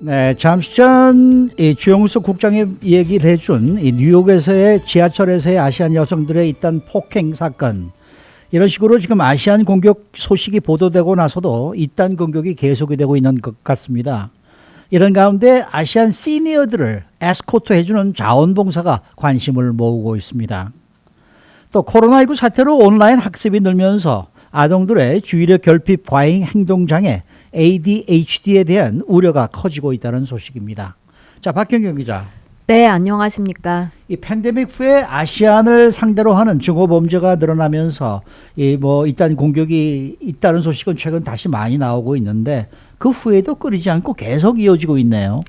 네, 잠시 전 주영수 국장이 얘기를 해준 이 뉴욕에서의 지하철에서의 아시안 여성들의 있던 폭행 사건, 이런 식으로 지금 아시안 공격 소식이 보도되고 나서도 이딴 공격이 계속이 되고 있는 것 같습니다. 이런 가운데 아시안 시니어들을 에스코트 해주는 자원봉사가 관심을 모으고 있습니다. 또 코로나19 사태로 온라인 학습이 늘면서 아동들의 주의력 결핍 과잉 행동장애 ADHD에 대한 우려가 커지고 있다는 소식입니다. 자, 박경경 기자. 네, 안녕하십니까. 이 팬데믹 후에 아시안을 상대로 하는 증오 범죄가 늘어나면서 이딴 공격이 있다는 소식은 최근 다시 많이 나오고 있는데 그 후에도 끊이지 않고 계속 이어지고 있네요.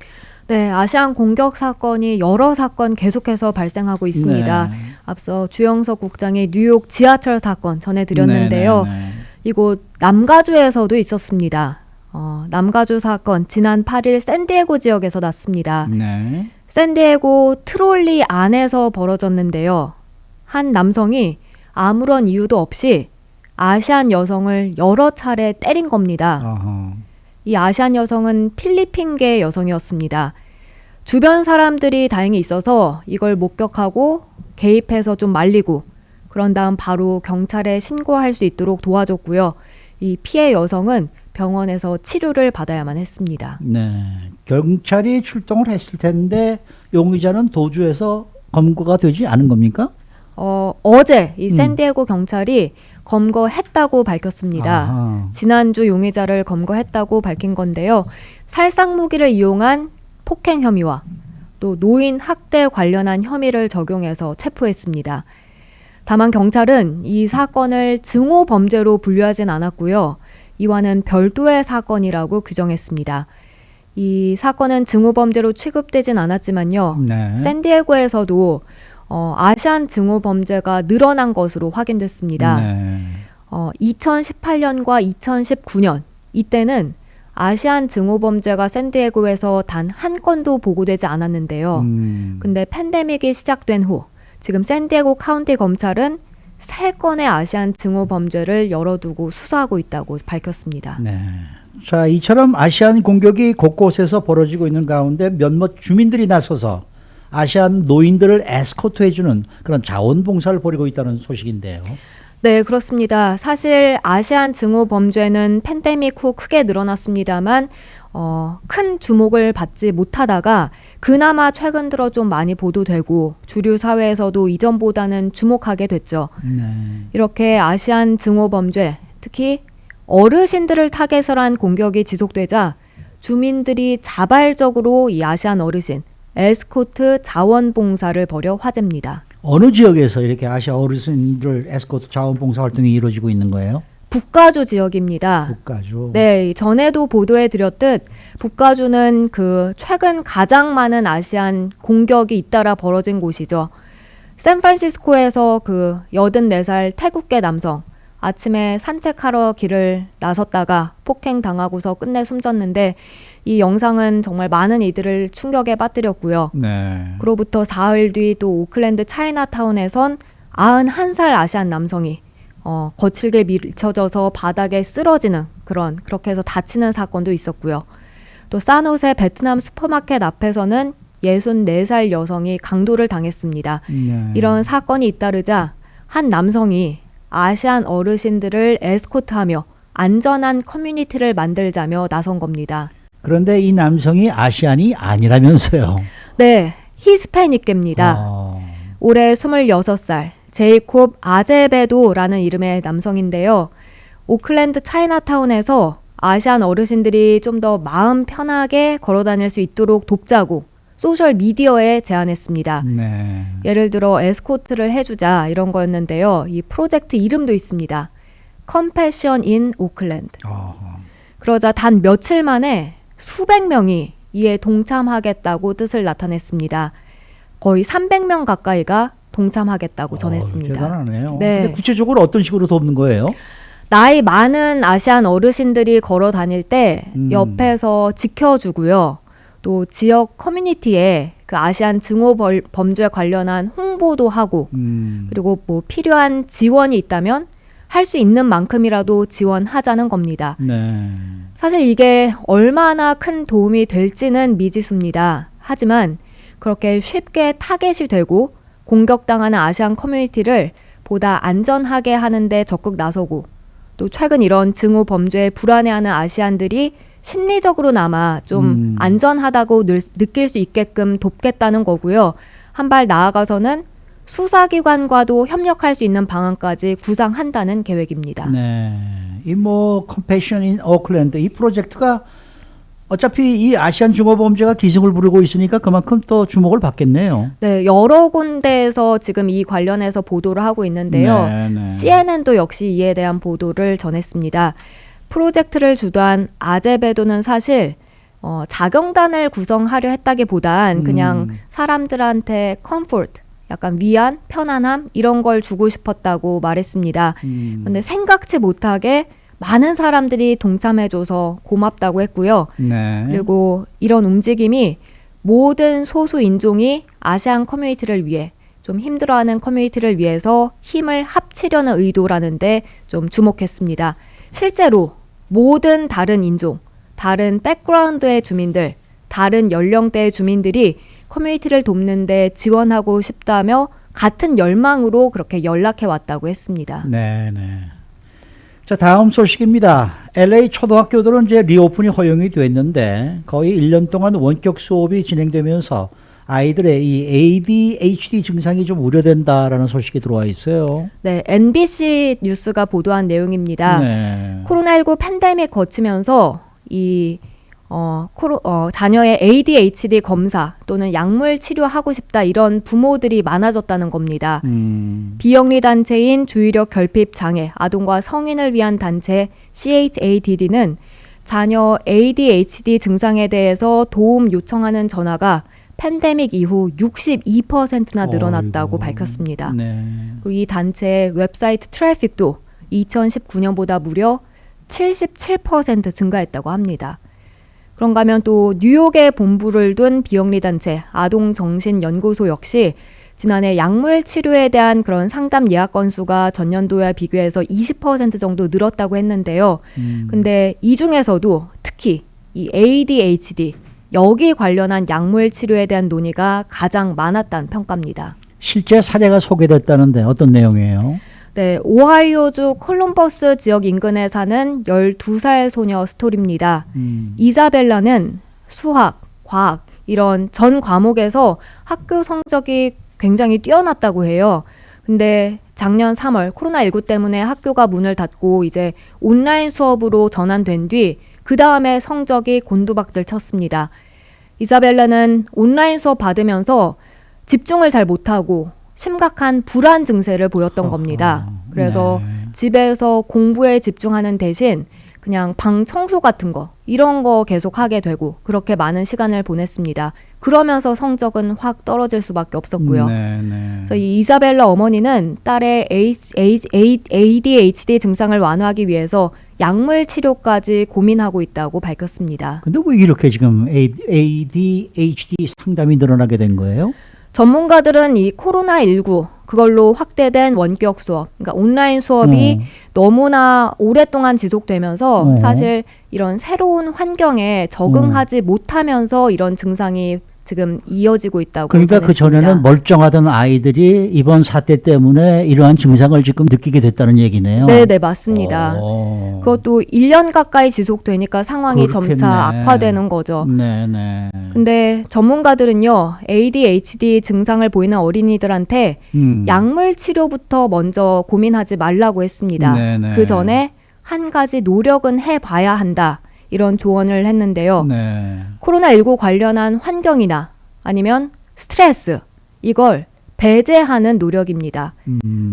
네, 아시안 공격 사건이 여러 사건 계속해서 발생하고 있습니다. 네. 앞서 주영석 국장의 뉴욕 지하철 사건 전해드렸는데요. 네. 이곳 남가주에서도 있었습니다. 남가주 사건 지난 8일 샌디에고 지역에서 났습니다. 네. 샌디에고 트롤리 안에서 벌어졌는데요. 한 남성이 아무런 이유도 없이 아시안 여성을 여러 차례 때린 겁니다. 어허. 이 아시안 여성은 필리핀계 여성이었습니다. 주변 사람들이 다행히 있어서 이걸 목격하고 개입해서 좀 말리고 그런 다음 바로 경찰에 신고할 수 있도록 도와줬고요. 이 피해 여성은 병원에서 치료를 받아야만 했습니다. 네. 경찰이 출동을 했을 텐데 용의자는 도주해서 검거가 되지 않은 겁니까? 어제 이 샌디에고 경찰이 검거했다고 밝혔습니다. 아하. 지난주 용의자를 검거했다고 밝힌 건데요. 살상 무기를 이용한 폭행 혐의와 또 노인 학대 관련한 혐의를 적용해서 체포했습니다. 다만 경찰은 이 사건을 증오 범죄로 분류하진 않았고요. 이와는 별도의 사건이라고 규정했습니다. 이 사건은 증오 범죄로 취급되진 않았지만요. 네. 샌디에고에서도 아시안 증오 범죄가 늘어난 것으로 확인됐습니다. 네. 2018년과 2019년 이때는 아시안 증오 범죄가 샌디에고에서 단 한 건도 보고되지 않았는데요. 근데 팬데믹이 시작된 후 지금 샌디에고 카운티 검찰은 3건의 아시안 증오 범죄를 열어두고 수사하고 있다고 밝혔습니다. 네. 자, 이처럼 아시안 공격이 곳곳에서 벌어지고 있는 가운데 몇몇 주민들이 나서서 아시안 노인들을 에스코트 해주는 그런 자원봉사를 벌이고 있다는 소식인데요. 네, 그렇습니다. 사실 아시안 증오 범죄는 팬데믹 후 크게 늘어났습니다만 큰 주목을 받지 못하다가 그나마 최근 들어 좀 많이 보도되고 주류 사회에서도 이전보다는 주목하게 됐죠. 네. 이렇게 아시안 증오 범죄, 특히 어르신들을 타겟으로 한 공격이 지속되자 주민들이 자발적으로 이 아시안 어르신, 에스코트 자원봉사를 벌여 화제입니다. 어느 지역에서 이렇게 아시아 어르신들 에스코트 자원봉사 활동이 이루어지고 있는 거예요? 북가주 지역입니다. 북가주. 네, 전에도 보도해드렸듯 북가주는 그 최근 가장 많은 아시안 공격이 잇따라 벌어진 곳이죠. 샌프란시스코에서 그 84살 태국계 남성 아침에 산책하러 길을 나섰다가 폭행당하고서 끝내 숨졌는데 이 영상은 정말 많은 이들을 충격에 빠뜨렸고요. 네. 그로부터 사흘 뒤 또 오클랜드 차이나타운에선 91살 아시안 남성이 거칠게 밀쳐져서 바닥에 쓰러지는 그렇게 해서 다치는 사건도 있었고요. 또 산호세 베트남 슈퍼마켓 앞에서는 64살 여성이 강도를 당했습니다. 네. 이런 사건이 잇따르자 한 남성이 아시안 어르신들을 에스코트하며 안전한 커뮤니티를 만들자며 나선 겁니다. 그런데 이 남성이 아시안이 아니라면서요. 네, 히스패닉계입니다. 올해 26살 제이콥 아제베도라는 이름의 남성인데요. 오클랜드 차이나타운에서 아시안 어르신들이 좀 더 마음 편하게 걸어다닐 수 있도록 돕자고 소셜미디어에 제안했습니다. 네. 예를 들어 에스코트를 해주자 이런 거였는데요. 이 프로젝트 이름도 있습니다. 컴패션 인 오클랜드. 그러자 단 며칠 만에 수백 명이 이에 동참하겠다고 뜻을 나타냈습니다. 거의 300명 가까이가 동참하겠다고 전했습니다. 대단하네요. 네. 근데 구체적으로 어떤 식으로 돕는 거예요? 나이 많은 아시안 어르신들이 걸어 다닐 때 옆에서 지켜주고요. 또 지역 커뮤니티에 그 아시안 증오 범죄 관련한 홍보도 하고 그리고 뭐 필요한 지원이 있다면 할 수 있는 만큼이라도 지원하자는 겁니다. 네. 사실 이게 얼마나 큰 도움이 될지는 미지수입니다. 하지만 그렇게 쉽게 타겟이 되고 공격당하는 아시안 커뮤니티를 보다 안전하게 하는데 적극 나서고 또 최근 이런 증오 범죄에 불안해하는 아시안들이 심리적으로나마 좀 안전하다고 느낄 수 있게끔 돕겠다는 거고요. 한 발 나아가서는 수사기관과도 협력할 수 있는 방안까지 구상한다는 계획입니다. 네. 이 뭐 컴패션 인 오클랜드 이 프로젝트가 어차피 이 아시안 증오 범죄가 기승을 부리고 있으니까 그만큼 또 주목을 받겠네요. 네, 여러 군데에서 지금 이 관련해서 보도를 하고 있는데요. 네, 네. CNN도 역시 이에 대한 보도를 전했습니다. 프로젝트를 주도한 아제베도는 사실 자경단을 구성하려 했다기보단 그냥 사람들한테 컴포트, 약간 위안, 편안함 이런 걸 주고 싶었다고 말했습니다. 그런데 생각지 못하게 많은 사람들이 동참해줘서 고맙다고 했고요. 네. 그리고 이런 움직임이 모든 소수 인종이 아시안 커뮤니티를 위해 좀 힘들어하는 커뮤니티를 위해서 힘을 합치려는 의도라는데 좀 주목했습니다. 실제로 모든 다른 인종, 다른 백그라운드의 주민들, 다른 연령대의 주민들이 커뮤니티를 돕는데 지원하고 싶다며 같은 열망으로 그렇게 연락해 왔다고 했습니다. 네, 네. 자, 다음 소식입니다. LA 초등학교들은 이제 리오픈이 허용이 됐는데 거의 1년 동안 원격 수업이 진행되면서 아이들의 이 ADHD 증상이 좀 우려된다라는 소식이 들어와 있어요. 네, NBC 뉴스가 보도한 내용입니다. 네. 코로나19 팬데믹 거치면서 이 자녀의 ADHD 검사 또는 약물 치료하고 싶다 이런 부모들이 많아졌다는 겁니다. 비영리 단체인 주의력 결핍 장애 아동과 성인을 위한 단체 CHADD는 자녀 ADHD 증상에 대해서 도움 요청하는 전화가 팬데믹 이후 62%나 늘어났다고 밝혔습니다. 네. 그리고 이 단체의 웹사이트 트래픽도 2019년보다 무려 77% 증가했다고 합니다. 그런가 하면 또 뉴욕에 본부를 둔 비영리 단체 아동정신연구소 역시 지난해 약물 치료에 대한 그런 상담 예약 건수가 전년도에 비교해서 20% 정도 늘었다고 했는데요. 근데 이 중에서도 특히 이 ADHD 여기 관련한 약물 치료에 대한 논의가 가장 많았다는 평가입니다. 실제 사례가 소개됐다는데 어떤 내용이에요? 네, 오하이오주 콜럼버스 지역 인근에 사는 12살 소녀 스토리입니다. 이사벨라는 수학, 과학 이런 전 과목에서 학교 성적이 굉장히 뛰어났다고 해요. 근데 작년 3월 코로나19 때문에 학교가 문을 닫고 이제 온라인 수업으로 전환된 뒤 그 다음에 성적이 곤두박질 쳤습니다. 이사벨라는 온라인 수업 받으면서 집중을 잘 못하고 심각한 불안 증세를 보였던 겁니다. 그래서 네. 집에서 공부에 집중하는 대신 그냥 방 청소 같은 거 이런 거 계속 하게 되고 그렇게 많은 시간을 보냈습니다. 그러면서 성적은 확 떨어질 수밖에 없었고요. 네, 네. 그래서 이 이사벨라 어머니는 딸의 ADHD 증상을 완화하기 위해서 약물 치료까지 고민하고 있다고 밝혔습니다. 근데 왜 이렇게 지금 ADHD 상담이 늘어나게 된 거예요? 전문가들은 이 코로나19 그걸로 확대된 원격 수업, 그러니까 온라인 수업이 너무나 오랫동안 지속되면서 사실 이런 새로운 환경에 적응하지 못하면서 이런 증상이 지금 이어지고 있다고 그러니까 전했습니다. 그 전에는 멀쩡하던 아이들이 이번 사태 때문에 이러한 증상을 지금 느끼게 됐다는 얘기네요. 네, 맞습니다. 오. 그것도 1년 가까이 지속되니까 상황이 그렇겠네. 점차 악화되는 거죠. 네, 네. 근데 전문가들은요, ADHD 증상을 보이는 어린이들한테 약물 치료부터 먼저 고민하지 말라고 했습니다. 네네. 그 전에 한 가지 노력은 해봐야 한다. 이런 조언을 했는데요. 네. 코로나19 관련한 환경이나 아니면 스트레스, 이걸 배제하는 노력입니다.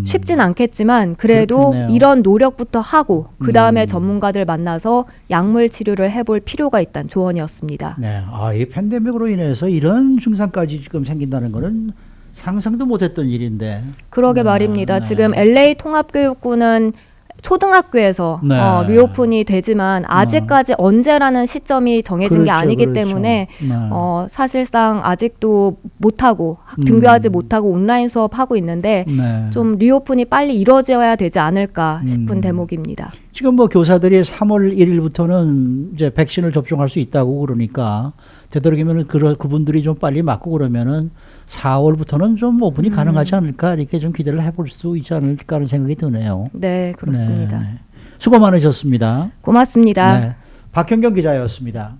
쉽진 않겠지만 그래도 그렇겠네요. 이런 노력부터 하고 그 다음에 전문가들 만나서 약물 치료를 해볼 필요가 있다는 조언이었습니다. 네. 아, 이 팬데믹으로 인해서 이런 증상까지 지금 생긴다는 거는 상상도 못했던 일인데. 그러게 말입니다. 지금 LA 통합교육부는 초등학교에서 네. 리오픈이 되지만 아직까지 언제라는 시점이 정해진 게 그렇죠, 아니기 그렇죠. 때문에 네. 사실상 아직도 못하고 등교하지 못하고 온라인 수업하고 있는데 네. 좀 리오픈이 빨리 이루어져야 되지 않을까 싶은 대목입니다. 지금 뭐 교사들이 3월 1일부터는 이제 백신을 접종할 수 있다고 그러니까 되도록이면 그분들이 좀 빨리 맞고 그러면은 4월부터는 좀 오픈이 가능하지 않을까 이렇게 좀 기대를 해볼 수 있지 않을까 하는 생각이 드네요. 네, 그렇습니다. 네. 수고 많으셨습니다. 고맙습니다. 네. 박현경 기자였습니다.